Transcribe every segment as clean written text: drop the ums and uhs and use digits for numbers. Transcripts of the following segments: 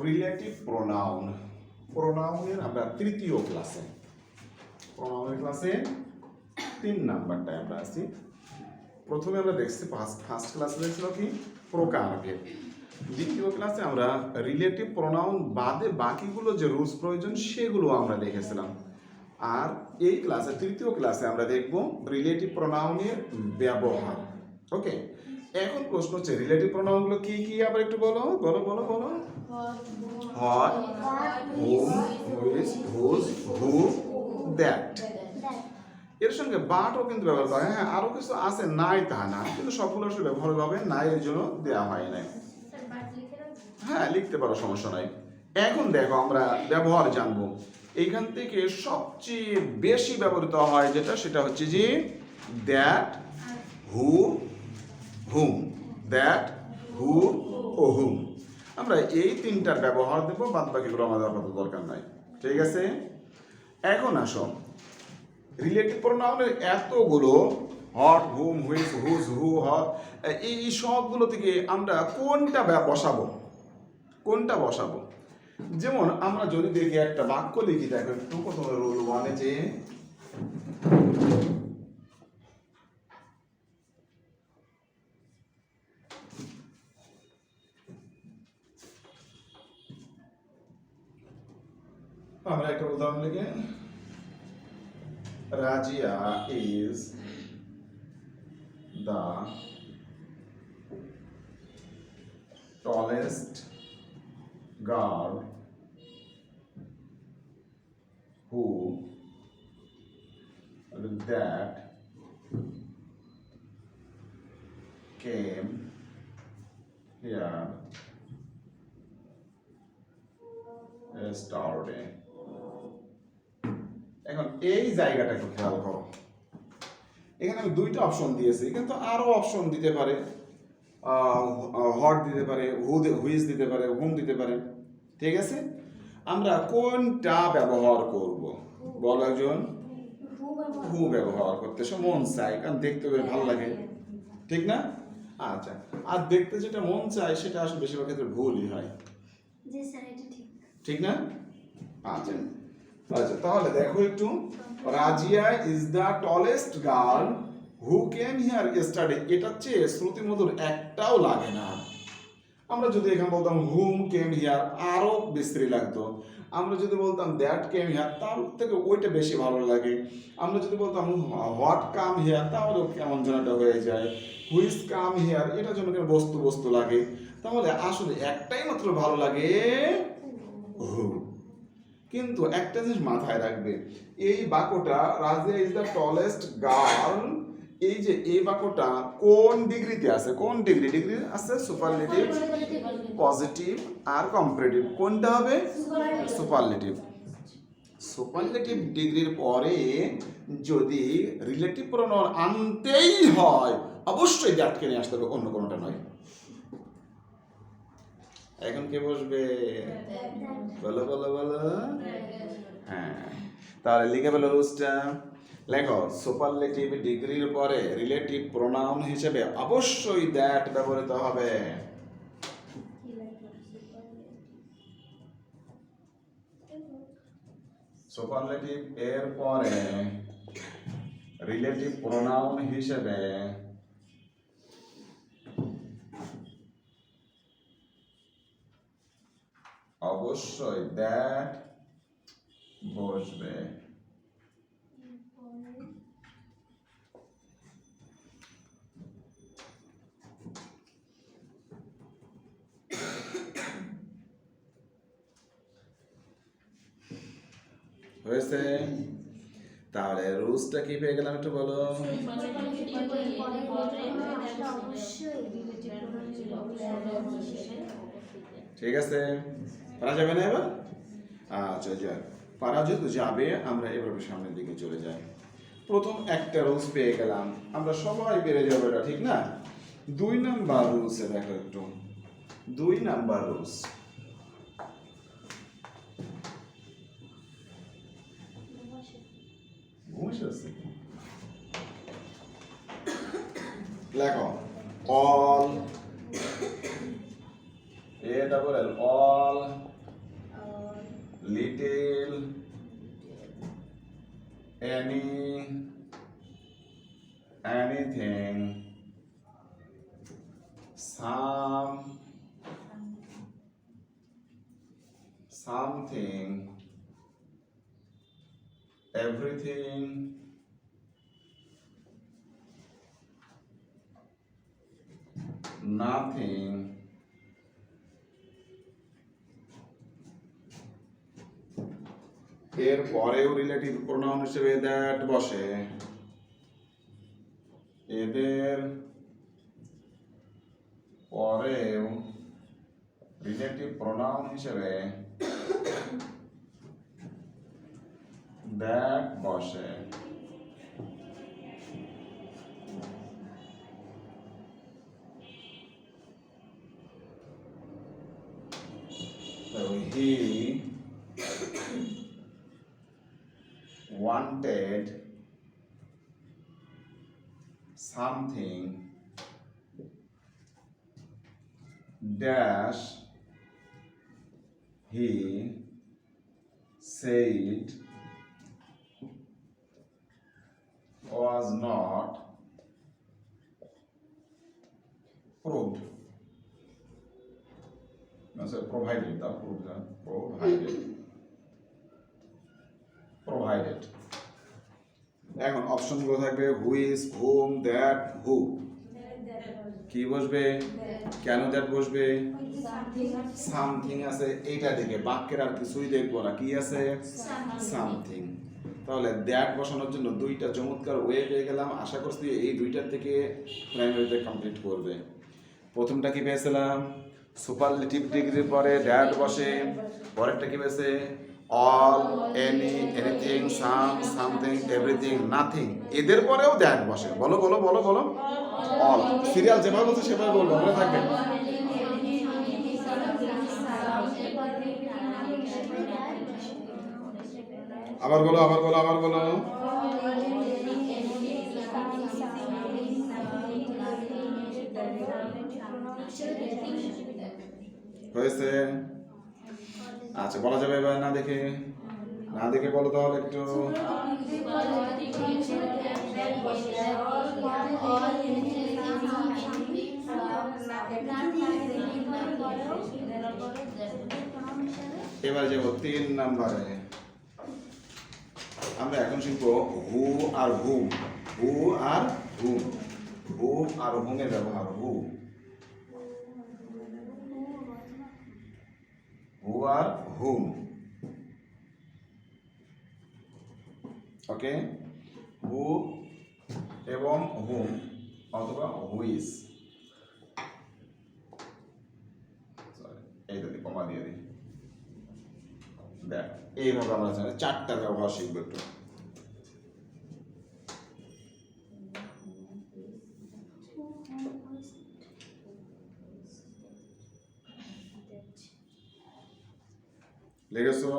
Relative pronoun. প্রোনাউনের আমরা তৃতীয় ক্লাসে, প্রোনাউনের ক্লাসে 3 নাম্বারটায় আমরা আছি। প্রথমে আমরা দেখছি ফার্স্ট ক্লাসে দেখছিল কি প্রকারভেদ। দ্বিতীয় ক্লাসে আমরা রিলেটিভ প্রোনাউন বাদে বাকিগুলো যে রুলস প্রয়োজন সেগুলো আমরা দেখেছিলাম। আর এই ক্লাসে তৃতীয় ক্লাসে আমরা দেখব রিলেটিভ প্রোনাউনের ব্যবহার। ওকে, এখন প্রশ্ন হচ্ছে রিলেটিভ প্রোনাউনগুলো কি কি আবার একটু বলো বলো বলো বলো। What, whom, which, whose, who, that. এর সঙ্গে বাটও কিন্তু ব্যবহার করা হয়। হ্যাঁ, আরো কিছু আছে, নাই তা না, কিন্তু সবগুলো আসলে ব্যবহার হবে নাই, এর জন্য দেওয়া হয় নাই। হ্যাঁ, লিখতে পারো, সমস্যা নাই। এখন দেখো আমরা ব্যবহার জানবো। এইখান থেকে সবচেয়ে বেশি ব্যবহৃত হয় যেটা, সেটা হচ্ছে যে দ্যাট, হু, হুম। দ্যাট, হু ও হুম। আমরা এই তিনটার ব্যবহার দেবো, বাদ বাকিগুলো আমাদের আপাতত দরকার নাই। ঠিক আছে, এখন আসো রিলেটিভ প্রোনাউনের এতগুলো what, whom, which, whose, who, what, এই সবগুলো থেকে আমরা কোনটা বসাবো, কোনটা বসাবো। যেমন আমরা যদি দেখি একটা বাক্য লিখি, দেখো একটু প্রথমে রুল 1-এ যে আমরা একটা উদাহরণ লিখে, Razia is the tallest girl who that came here yesterday. এখন এই জায়গাটা একটু খেয়াল করো, এখানে আমি দুইটা অপশন দিয়েছি, কিন্তু আরো অপশন দিতে পারে, হট দিতে পারে, হুইজ দিতে পারে, হুম দিতে পারে। ঠিক আছে, আমরা কোনটা ব্যবহার করব বলো একজন। হু ব্যবহার করতে মন চাই, কারণ দেখতে বেশ ভালো লাগে, ঠিক না? আচ্ছা, আর দেখতে যেটা মন চায় সেটা আসলে বেশিরভাগ ক্ষেত্রে ভুলই হয়, ঠিক না? আচ্ছা আচ্ছা, তাহলে দেখো একটু, Razia is the tallest girl who came here yesterday. এটা চেয়ে শ্রুতিমধুর একটাও লাগে না। আমরা যদি এখানে বলতাম হুম কেম হিয়ার, আরো বিশ্রী লাগতো। আমরা যদি বলতাম দ্যাট কেম হিয়ার, তার থেকে ওইটা বেশি ভালো লাগে। আমরা যদি বলতাম হোয়াট কাম হিয়ার, তাহলেও কেমন যেন একটা হয়ে যায়। হুইচ কাম হিয়ার, এটা যেন কেন বস্তু বস্তু লাগে। তাহলে আসলে একটাই মাত্র ভালো লাগে, হু। কিন্তু একটা জিনিস মাথায় রাখবে, এই বাক্যটা Razia is the tallest girl, এই যে এই বাক্যটা কোন ডিগ্রিতে আছে, কোন ডিগ্রি আছে, সুপারলেটিভ, পজিটিভ আর কম্পারেটিভ। কোনটা হবে? সুপারলেটিভ। সুপারলেটিভ ডিগ্রির পরে যদি রিলেটিভ প্রোনাউন আনতেই হয়, অবশ্যই দ্যাটকে নিয়ে আসতে হবে, অন্য কোনোটা নয়। এখন কে বসবে বলো বলো বলো। হ্যাঁ, তাহলে লিখে ফেলো রুলসটা। লেখো, সুপারলেটিভ ডিগ্রির পরে রিলেটিভ প্রোনাউন হিসেবে অবশ্যই দ্যাট ব্যবহৃত হবে। সুপারলেটিভ এর পরে রিলেটিভ প্রোনাউন হিসেবে অবশ্যই দ্যাট বসবে। হয়েছে? তাহলে রুলসটা কি পেয়ে গেলাম একটু বলো। ঠিক আছে, পারা যাবে না এবার? আচ্ছা যাক, পারা যেহেতু যাবে, আমরা এবার সামনের দিকে চলে যাই। প্রথম একটা রুলস পেয়ে গেলাম, আমরা সবাই পেরে যাবো এটা, ঠিক না? 2 নাম্বার রুলসে দেখো একটু, 2 নাম্বার রুলস। লেখো, all double L, all, little, any, anything, some, something, everything, nothing, এর পরেও রিলেটিভ প্রোনাউন হিসেবে দ্যাট বসে, এদের পরেও রিলেটিভ প্রোনাউন হিসেবে দ্যাট বসে। So he wanted something dash he said was not proved. No, so provided, the proved, provided. এখন অপশনগুলো থাকবে হু ইজ, হুম, দ্যাট, হু। কি বসবে? কেন দ্যাট বসবে? সামথিং আছে এইটা দেখে, বাক্যের আর কিছুই দেখবো না, কি আছে? সামথিং। তাহলে দ্যাট বসানোর জন্য দুইটা চমৎকার ওয়ে পেয়ে গেলাম। আশা করছি এই দুইটার থেকে প্রাইমারিতে কমপ্লিট করবে। প্রথমটা কি পেয়েছিলাম? সুপারলেটিভ ডিগ্রির পরে দ্যাট বসে। পরেরটা কি পেয়েছে? অল, এনি, এনিথিং, সাম, সামথিং, এভরিথিং, নাথিং, এদের পরেও দ্যাট বসে। বলো বলো বলো বলো। অল, সিরিয়াল যেভাবে বলছে সেভাবে বলবো, মনে থাকবে। আবার বলো, আবার বলো, আবার বলো। হয়েছে? আচ্ছা, বলা যাবে এবার না দেখে? না দেখে বলো তাহলে একটু। এবার যাবো 3 নম্বরে। আমরা এখন শিখবো হু আর হুম। হু আর হুম। হু আর হুমের ব্যবহার। হু, হু আর হুম। ওকে, হু এবং হুম অথবা হুইস। এইটা দিয়ে কমা দিয়ে দিই। দেখ, এইভাবে আমরা চারটা ব্যবহার শিখবো একটু। লিখেছো?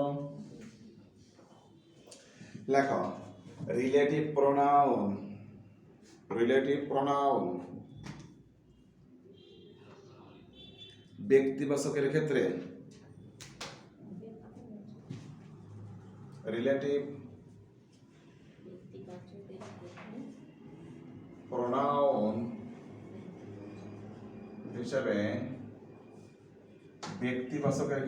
লেখো রিলেটিভ প্রোনাউন। রিলেটিভ প্রোনাউন ব্যক্তিবাচকের ক্ষেত্রে রিলেটিভ প্রোনাউন হিসেবে ব্যক্তিবাচকের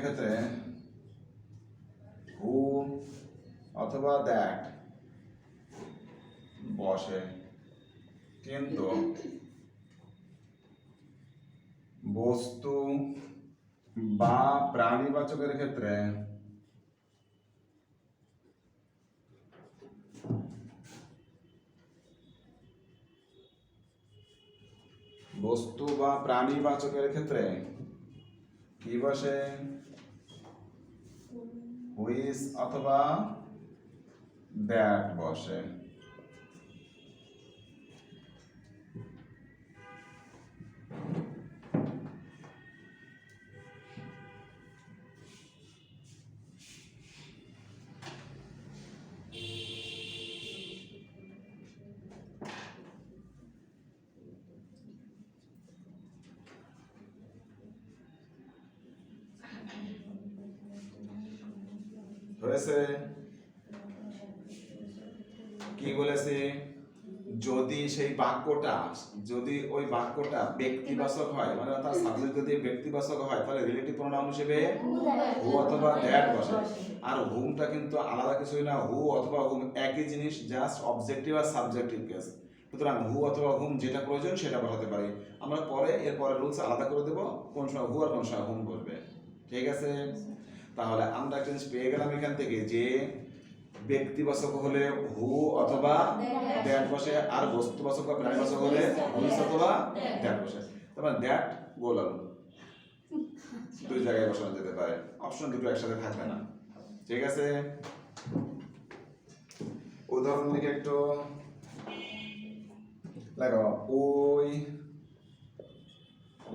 ক্ষেত্রে হু অথবা দ্যাট বসে, কিন্তু বস্তু বা প্রাণীবাচকের ক্ষেত্রে কি বসে? হুইস অথবা দ্যাট বসে। হয়েছে? কি বলেছে? যদি সেই বাক্যটা যদি ওই বাক্যটা ব্যক্তিবাচক হয়, মানে তার সাবজেক্ট যদি ব্যক্তিবাচক হয়, তাহলে রিলেটিভ প্রোনাউন হিসেবে হু অথবা দ্যাট বসে। আর হুমটা কিন্তু আলাদা কিছুই না, হু অথবা হুম একই জিনিস, জাস্ট অবজেক্টিভ আর সাবজেক্টিভ কেস। সুতরাং হু অথবা হুম যেটা প্রয়োজন সেটা বসাতে পারি আমরা। পরে এরপরে রুলস আলাদা করে দেবো, কোন সময় হু আর কোন সময় হুম বসবে। ঠিক আছে? তাহলে আমরা একটা জিনিস পেয়ে গেলাম এখান থেকে, যে ব্যক্তিবাচক হলে হু অথবা দ্যাট বসে, আর বস্তুবাচক বা প্রাণীবাচক হলে হুইচ অথবা দ্যাট বসে। তারপর দ্যাট বললাম দুই জায়গায় বসানো যেতে পারে, অপশন দুটো একসাথে থাকবে না। ঠিক আছে? উদাহরণ লিখে একটু লেখো, ওই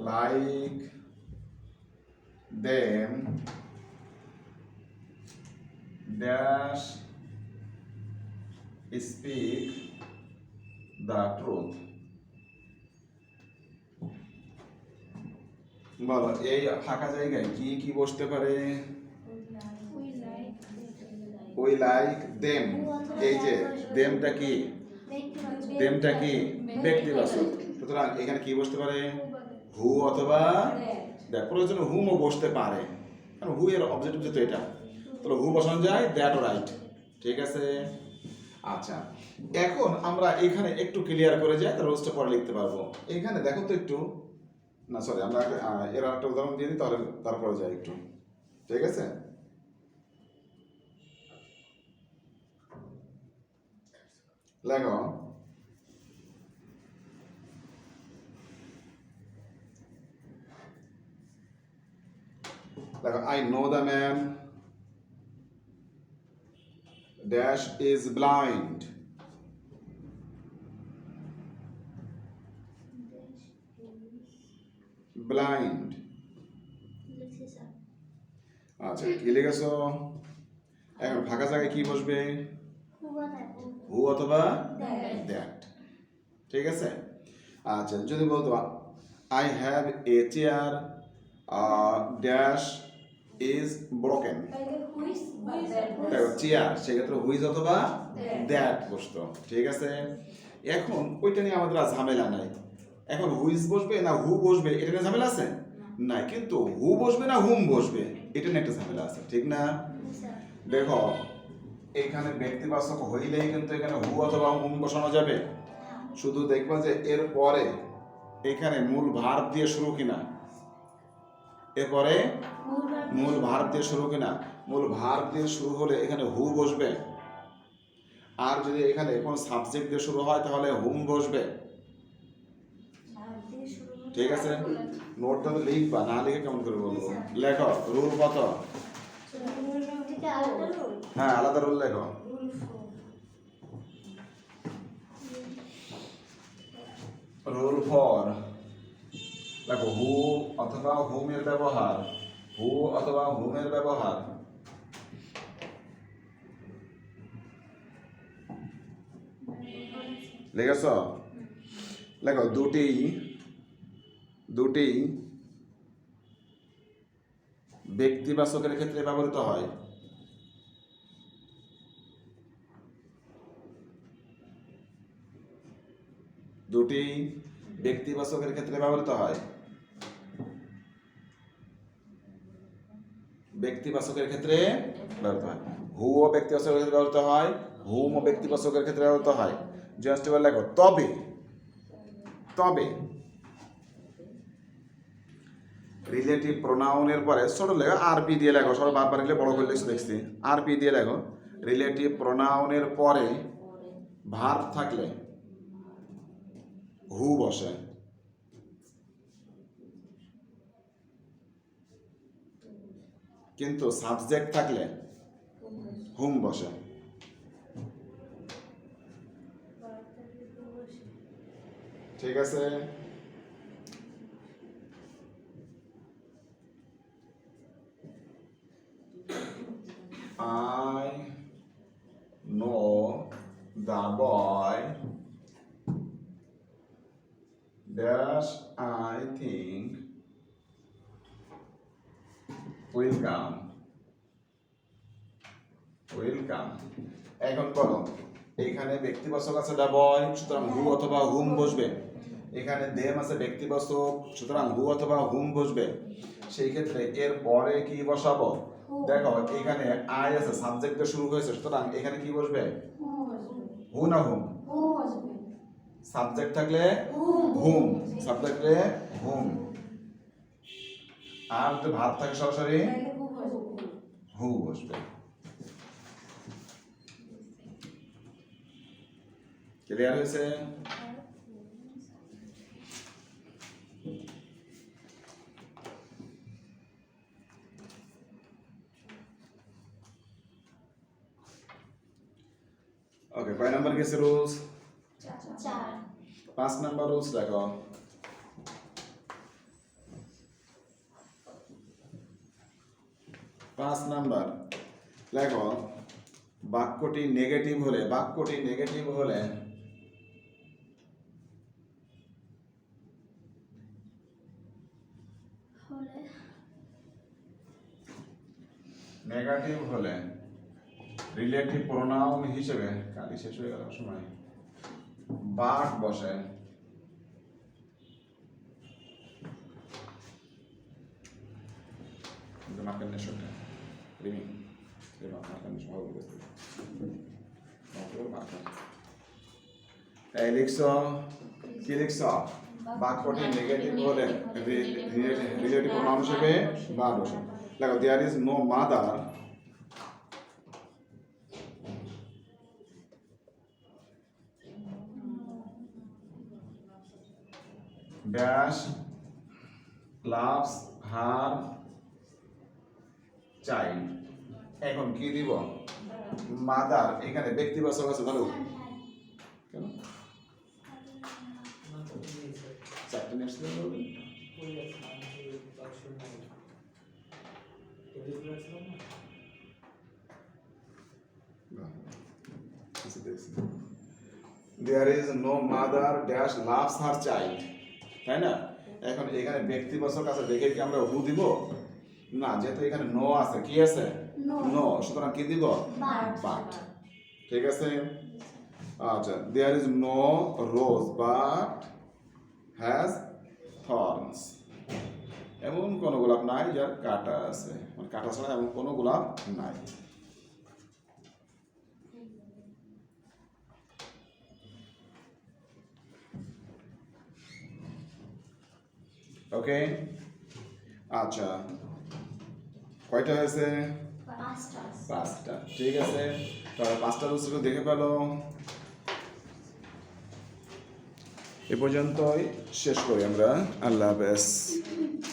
like them dash speak the truth. বলো এই ফাঁকা জায়গায় কি কি বসতে পারে? ওই লাইক দেম, এই যে দেমটা কি? দেমটা কি ব্যক্তিবাচক, সুতরাং এখানে কি বসতে পারে? হু অথবা দ্যাট। প্রয়োজন হুমও বসতে পারে, কারণ হু এর অবজেক্টিভ যেহেতু এটা, তাহলে হু বসানো যায়, দ্যাট রাইট। ঠিক আছে? আচ্ছা, এখন আমরা এখানে একটু ক্লিয়ার করে যাই, তাহলে রোজটা পরে লিখতে পারবো। এখানে দেখো তো একটু, না সরি, আমরা এর একটা উদাহরণ দিয়ে দিই, তাহলে তারপরে যাই একটু। ঠিক আছে? লেখো, I know the man dash is blind. Blind. আচ্ছা, কি লিখেছো? এখন ফাঁকা জায়গায় কি বসবে? হু অথবা দ্যাট। ঠিক আছে? আচ্ছা, যদি বলতো I have a chair dash is broken, দেখো চেয়ার, সেক্ষেত্রে হুইজ অথবা দ্যাট বসতো। ঠিক আছে? এখন ওইটা নিয়ে আমাদের আর ঝামেলা নাই। এখন হুইজ বসবে না হু বসবে এটা নিয়ে ঝামেলা আছে নাই, কিন্তু হু বসবে না হুম বসবে এটা নিয়ে একটা ঝামেলা আছে। ঠিক না? দেখো এখানে ব্যক্তিবাচক হইলেই কিন্তু এখানে হু অথবা হুম বসানো যাবে, শুধু দেখবা যে এর পরে এখানে মূল ভার্ব দিয়ে শুরু কিনা, এরপরে মূল ভার্ব দিয়ে শুরু কিনা। মূল ভার্ব দিয়ে শুরু হলে এখানে হু বসবে, আর যদি এখানে কোন সাবজেক্ট দিয়ে শুরু হয় তাহলে হুম বসবে। ঠিক আছে? নোটটা তো লিখবা, না লিখে কেমন করে বলবো? লেখো রুল কত? হ্যাঁ, আলাদা রুল লেখো। রুল ফর, দেখো হু অথবা হুমের ব্যবহার, হু অথবা হুমের ব্যবহার লিখেছ? লেখো দুটি ব্যক্তিবাচকের ক্ষেত্রে ব্যবহৃত হয়। দুটি ব্যক্তিবাচকের ক্ষেত্রে ব্যবহৃত হয়। ব্যক্তিবাচকের ক্ষেত্রে ব্যবহৃত হয়। হু ও ব্যক্তিবাচকের ক্ষেত্রে ব্যবহৃত হয়, হুম ও ব্যক্তিবাচকের ক্ষেত্রে ব্যবহৃত হয়। জাস্ট এবার লেখো তবে রিলেটিভ প্রোনাউনের পরে ছোট লেখো আরপি দিয়ে লেখো, সব বারবার লিখলে বড় করে লিখছো দেখছি। আরপি দিয়ে লেখো, রিলেটিভ প্রোনাউনের পরে ভার্ব থাকলে হু বসে, কিন্তু সাবজেক্ট থাকলে হুম বসে। ঠিক আছে? I know the boy dash I think will come. Will come. এখন বলো এখানে ব্যক্তিবাচক আছে দা বয়, সুতরাং হু অথবা হুম বসবে। এখানে দেম আছে ব্যক্তিবাচক, সুতরাং হু অথবা হুম বসবে। সেই ক্ষেত্রে এর পরে কি বসাবো? দেখো এখানে আই আছে, সাবজেক্ট দিয়ে শুরু হয়েছে, সুতরাং এখানে কি বসবে? হু না হুম? সাবজেক্ট থাকলে হুম, সাবজেক্ট থাকলে হুম, আর যদি ভাব থাকে সরাসরি হু বসবে। ক্লিয়ার হয়েছে? ওকে, কয় নাম্বার গেছে রুলস? 5 নাম্বার রুলস দেখো। 5 নাম্বার দেখো, বাক্যটি নেগেটিভ হলে নেগেটিভ হলে রিলেটিভ প্রোনাউন হিসেবে, কালি শেষ হয়ে গেল সময়, বাট বসে। makan sudah ini terima makan semua begitu mau makan লিখছো কি লিখছো? বাক্যটি নেগেটিভ হলে রিলেটিভ প্রোনাউন হিসেবে বা বসে। দেখো there is no mother dash loves her child. এখন কি দিব? মাদার, এখানে ব্যক্তিবাচক আছে ধরো কেন চারটে next there is no mother dash loves her child, তাই না? এখন এখানে ব্যক্তিবাচক আছে দেখে কি আমরা হু দিব না, যেহেতু এখানে নো আছে, কি আছে? নো, সুতরাং কি দিব? বাট। ঠিক আছে, আচ্ছা, there is no rose but has thorns, এমন কোন গোলাপ নাই যার কাঁটা আছে, মানে কাঁটা ছাড়া এমন কোন গোলাপ নাই। ওকে, আচ্ছা, কয়টা হয়েছে? 5টা। ঠিক আছে, তাহলে 5টা রুলস দেখে পেলো। এ পর্যন্তই শেষ করি আমরা। আল্লাহ হাফেজ।